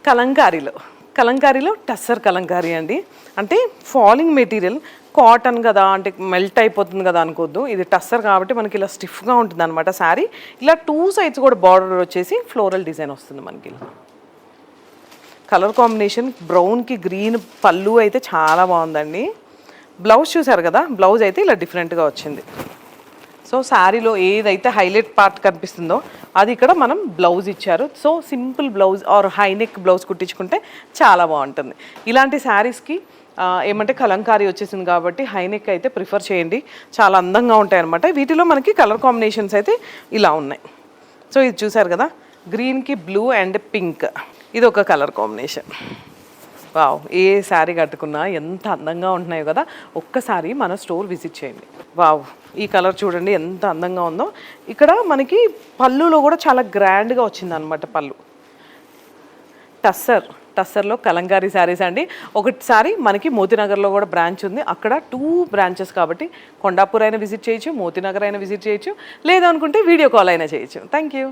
కలంకారీలో టస్సర్ కలంకారీ అండి. అంటే falling material, cotton కదా అంటే మెల్ట్ అయిపోతుంది కదా అనుకోవద్దు. ఇది టస్సర్ కాబట్టి మనకి ఇలా స్టిఫ్గా ఉంటుంది అనమాట శారీ. ఇలా 2 సైడ్స్ కూడా బార్డర్ వచ్చేసి ఫ్లోరల్ డిజైన్ వస్తుంది మనకి. కలర్ కాంబినేషన్ బ్రౌన్కి గ్రీన్ పళ్ళు అయితే చాలా బాగుందండి. బ్లౌజ్ చూసారు కదా, బ్లౌజ్ అయితే ఇలా డిఫరెంట్గా వచ్చింది. సో శారీలో ఏదైతే హైలైట్ పార్ట్ కనిపిస్తుందో అది ఇక్కడ మనం బ్లౌజ్ ఇచ్చారు. So simple blouse or high neck blouse కుట్టించుకుంటే చాలా బాగుంటుంది. ఇలాంటి శారీస్కి ఏమంటే కలంకారీ వచ్చేసింది కాబట్టి హైనెక్ అయితే ప్రిఫర్ చేయండి, చాలా అందంగా ఉంటాయి అనమాట. వీటిలో మనకి కలర్ కాంబినేషన్స్ అయితే ఇలా ఉన్నాయి. సో ఇది చూసారు కదా, గ్రీన్కి బ్లూ అండ్ పింక్, ఇది ఒక కలర్ కాంబినేషన్. వావ్, ఏ శారీ కట్టుకున్నా ఎంత అందంగా ఉంటున్నాయో కదా. ఒక్కసారి మన స్టోర్ విజిట్ చేయండి. వావ్, ఈ కలర్ చూడండి ఎంత అందంగా ఉందో. ఇక్కడ మనకి పళ్ళులో కూడా చాలా గ్రాండ్గా వచ్చింది అనమాట పళ్ళు. టస్సర్లో కలంకారీ శారీస్ అండి. ఒకసారి మనకి మోతీనగర్లో కూడా బ్రాంచ్ ఉంది, అక్కడ 2 బ్రాంచెస్ కాబట్టి కొండాపూర్ అయినా విజిట్ చేయొచ్చు, మోతీనగర్ అయినా విజిట్ చేయొచ్చు, లేదనుకుంటే వీడియో కాల్ అయినా చేయొచ్చు. Thank you.